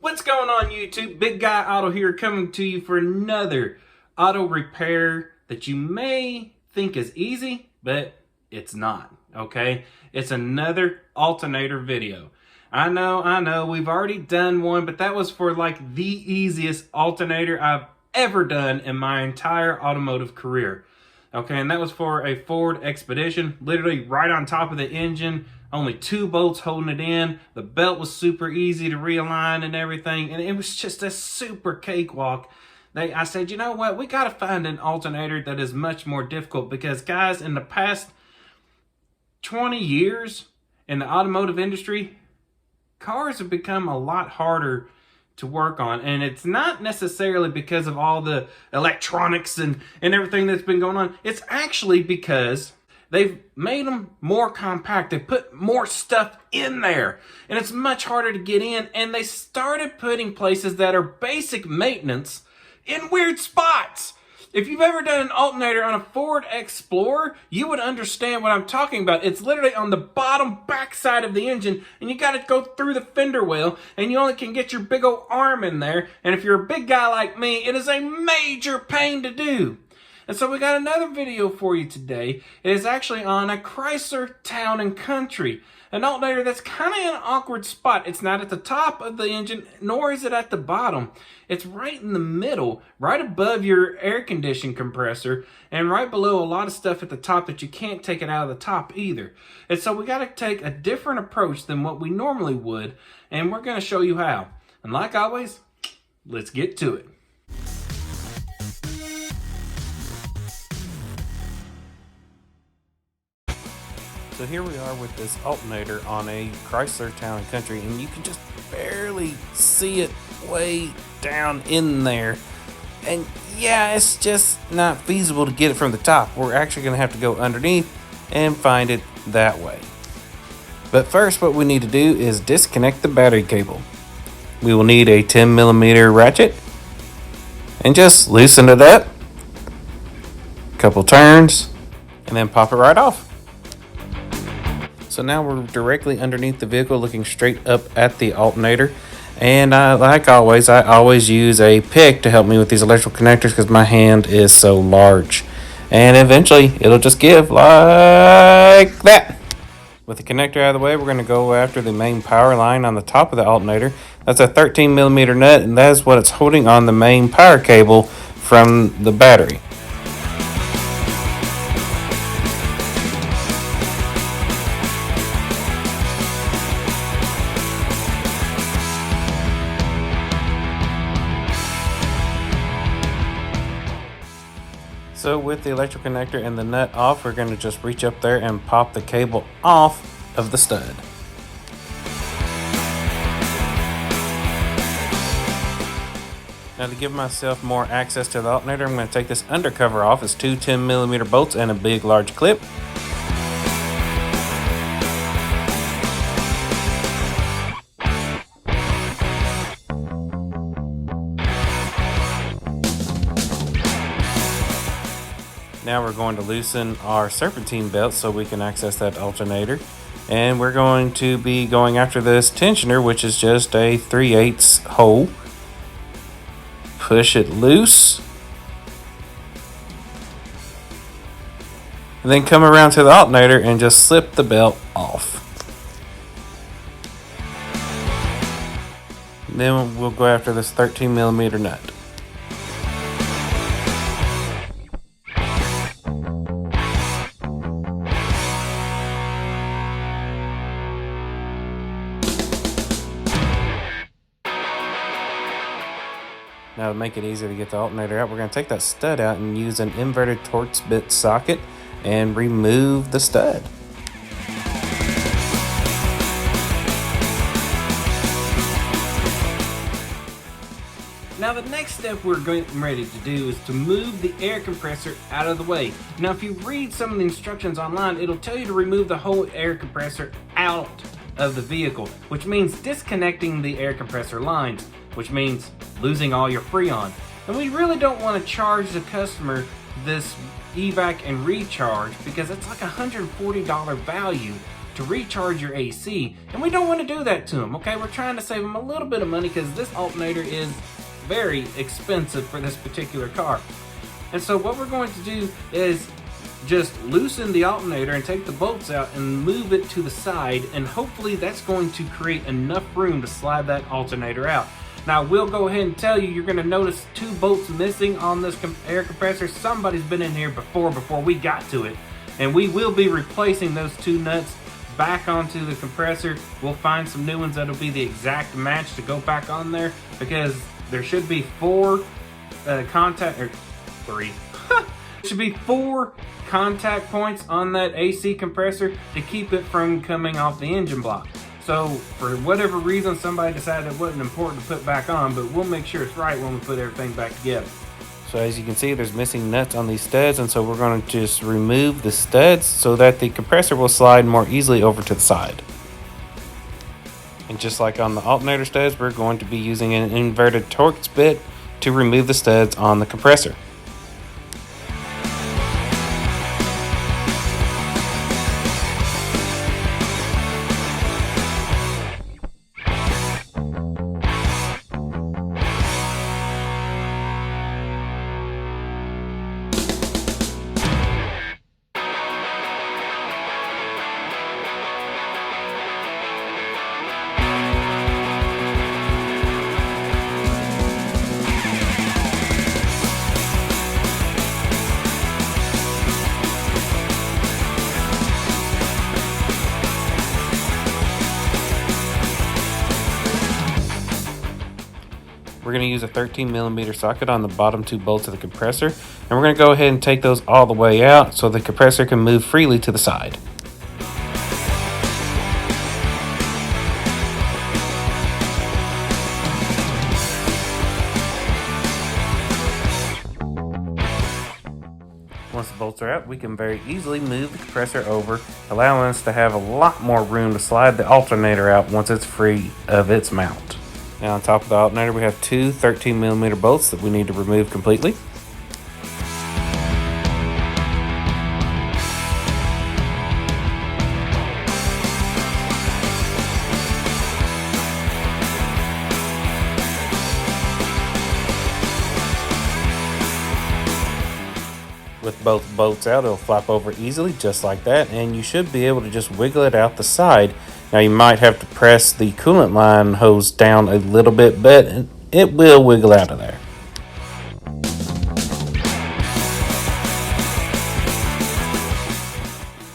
What's going on, YouTube? Big Guy Auto here, coming to you for another auto repair that you may think is easy, but it's not, okay? It's another alternator video. I know, we've already done one, but that was for like the easiest alternator I've ever done in my entire automotive career. Okay, and that was for a Ford Expedition, literally right on top of the engine, only 2 bolts holding it in. The belt was super easy to realign and everything, and it was just a super cakewalk. I said, you know what, we gotta find an alternator that is much more difficult, because guys, in the past 20 years in the automotive industry, cars have become a lot harder to work on, and it's not necessarily because of all the electronics and everything that's been going on. It's actually because they've made them more compact. They put more stuff in there, and it's much harder to get in, and they started putting places that are basic maintenance in weird spots. If you've ever done an alternator on a Ford Explorer, you would understand what I'm talking about. It's literally on the bottom backside of the engine, and you got to go through the fender well, and you only can get your big old arm in there. And if you're a big guy like me, it is a major pain to do. And so we got another video for you today. It is actually on a Chrysler Town & Country, an alternator that's kind of in an awkward spot. It's not at the top of the engine, nor is it at the bottom. It's right in the middle, right above your air conditioning compressor, and right below a lot of stuff at the top that you can't take it out of the top either. And so we got to take a different approach than what we normally would, and we're going to show you how. And like always, let's get to it. So here we are with this alternator on a Chrysler Town & Country, and you can just barely see it way down in there. And yeah, it's just not feasible to get it from the top. We're actually going to have to go underneath and find it that way. But first, what we need to do is disconnect the battery cable. We will need a 10mm ratchet and just loosen it up, couple turns, and then pop it right off. So now we're directly underneath the vehicle, looking straight up at the alternator. And like always, I always use a pick to help me with these electrical connectors because my hand is so large. And eventually, it'll just give like that. With the connector out of the way, we're going to go after the main power line on the top of the alternator. That's a 13mm nut, and that is what it's holding on the main power cable from the battery. So with the electrical connector and the nut off, we're going to just reach up there and pop the cable off of the stud. Now, to give myself more access to the alternator, I'm going to take this undercover off. It's 2 10mm bolts and a big large clip. Now we're going to loosen our serpentine belt so we can access that alternator. And we're going to be going after this tensioner, which is just a 3/8 hole. Push it loose. And then come around to the alternator and just slip the belt off. Then we'll go after this 13mm nut. Now, to make it easier to get the alternator out, we're going to take that stud out and use an inverted Torx bit socket and remove the stud. Now, the next step we're getting ready to do is to move the air compressor out of the way. Now, if you read some of the instructions online, it'll tell you to remove the whole air compressor out of the vehicle, which means disconnecting the air compressor lines, which means losing all your Freon. And we really don't want to charge the customer this evac and recharge because it's like $140 value to recharge your AC, and we don't want to do that to them, okay? We're trying to save them a little bit of money because this alternator is very expensive for this particular car. And so what we're going to do is just loosen the alternator and take the bolts out and move it to the side, and hopefully that's going to create enough room to slide that alternator out. Now, I will go ahead and tell you, you're going to notice 2 bolts missing on this air compressor. Somebody's been in here before we got to it, and we will be replacing those 2 nuts back onto the compressor. We'll find some new ones that'll be the exact match to go back on there, because there should be 4 contact, or 3. Should be 4 contact points on that AC compressor to keep it from coming off the engine block. So for whatever reason, somebody decided it wasn't important to put back on, but we'll make sure it's right when we put everything back together. So as you can see, there's missing nuts on these studs, and so we're going to just remove the studs so that the compressor will slide more easily over to the side. And just like on the alternator studs, we're going to be using an inverted Torx bit to remove the studs on the compressor. We're going to use a 13mm socket on the bottom 2 bolts of the compressor, and we're going to go ahead and take those all the way out so the compressor can move freely to the side. Once the bolts are out, we can very easily move the compressor over, allowing us to have a lot more room to slide the alternator out once it's free of its mount. Now on top of the alternator, we have 2 13mm bolts that we need to remove completely. With both bolts out, it'll flap over easily just like that, and you should be able to just wiggle it out the side. Now you might have to press the coolant line hose down a little bit, but it will wiggle out of there.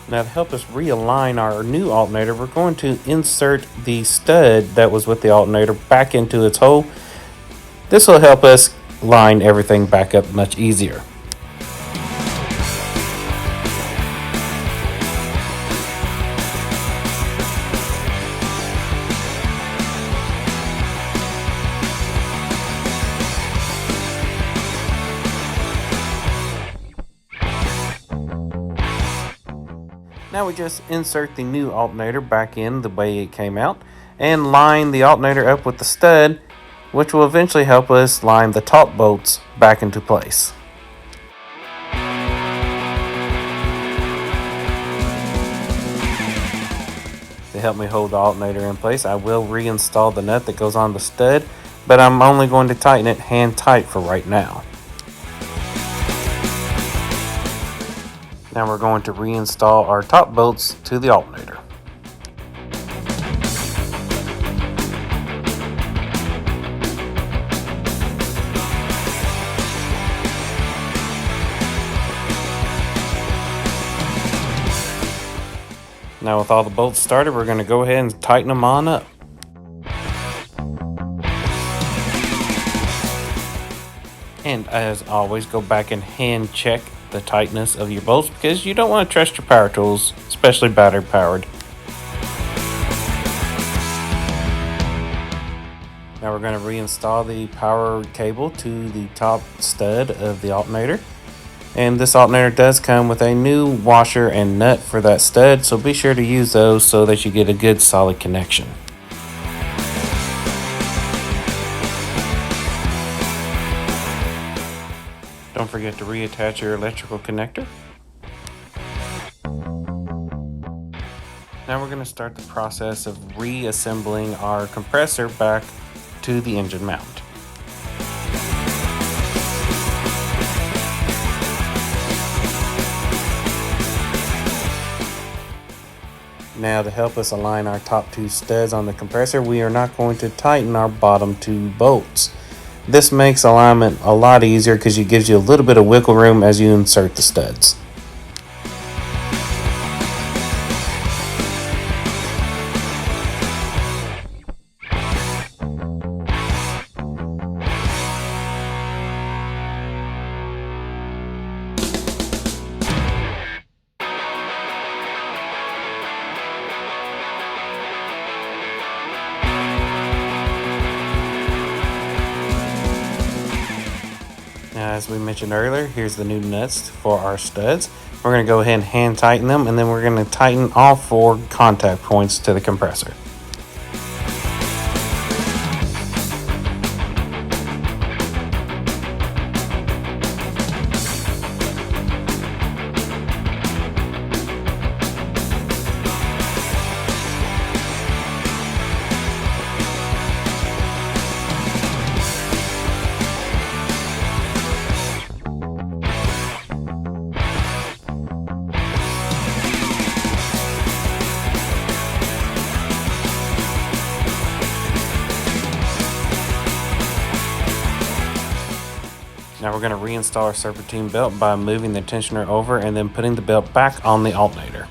Now to help us realign our new alternator, we're going to insert the stud that was with the alternator back into its hole. This will help us line everything back up much easier. Now we just insert the new alternator back in the way it came out and line the alternator up with the stud, which will eventually help us line the top bolts back into place. To help me hold the alternator in place, I will reinstall the nut that goes on the stud, but I'm only going to tighten it hand tight for right now. Now we're going to reinstall our top bolts to the alternator. Now with all the bolts started, we're going to go ahead and tighten them on up. And as always, go back and hand check the tightness of your bolts, because you don't want to trust your power tools, especially battery powered. Now we're going to reinstall the power cable to the top stud of the alternator. And this alternator does come with a new washer and nut for that stud, so be sure to use those so that you get a good solid connection. Don't forget to reattach your electrical connector. Now we're going to start the process of reassembling our compressor back to the engine mount. Now to help us align our top two studs on the compressor, we are not going to tighten our bottom two bolts. This makes alignment a lot easier because it gives you a little bit of wiggle room as you insert the studs. Now, as we mentioned earlier, here's the new nuts for our studs. We're going to go ahead and hand tighten them, and then we're going to tighten all 4 contact points to the compressor. Now we're going to reinstall our serpentine belt by moving the tensioner over and then putting the belt back on the alternator.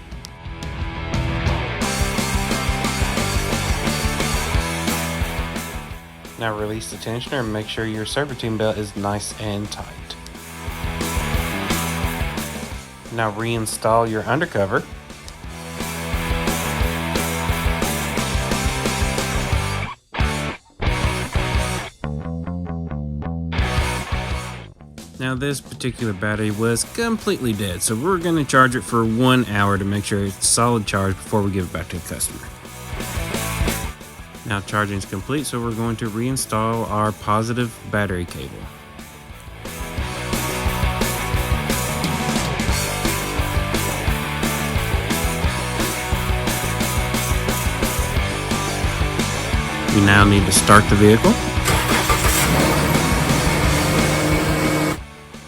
Now release the tensioner and make sure your serpentine belt is nice and tight. Now reinstall your undercover. Now this particular battery was completely dead, so we're going to charge it for 1 hour to make sure it's solid charge before we give it back to the customer. Now charging is complete, so we're going to reinstall our positive battery cable. We now need to start the vehicle.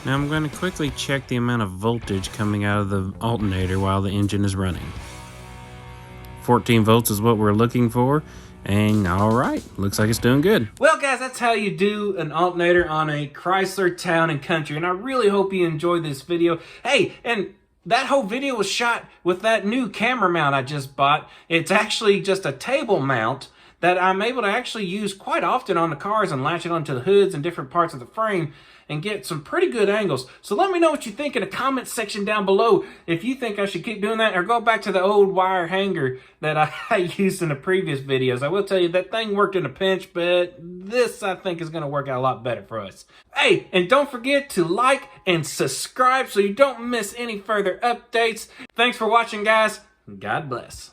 Now I'm going to quickly check the amount of voltage coming out of the alternator while the engine is running. 14 volts is what we're looking for, and alright, looks like it's doing good. Well guys, that's how you do an alternator on a Chrysler Town & Country, and I really hope you enjoyed this video. Hey, and that whole video was shot with that new camera mount I just bought. It's actually just a table mount that I'm able to actually use quite often on the cars and latch it onto the hoods and different parts of the frame and get some pretty good angles. So let me know what you think in the comment section down below if you think I should keep doing that or go back to the old wire hanger that I used in the previous videos. I will tell you that thing worked in a pinch, but this I think is going to work out a lot better for us. Hey, and don't forget to like and subscribe so you don't miss any further updates. Thanks for watching, guys. God bless.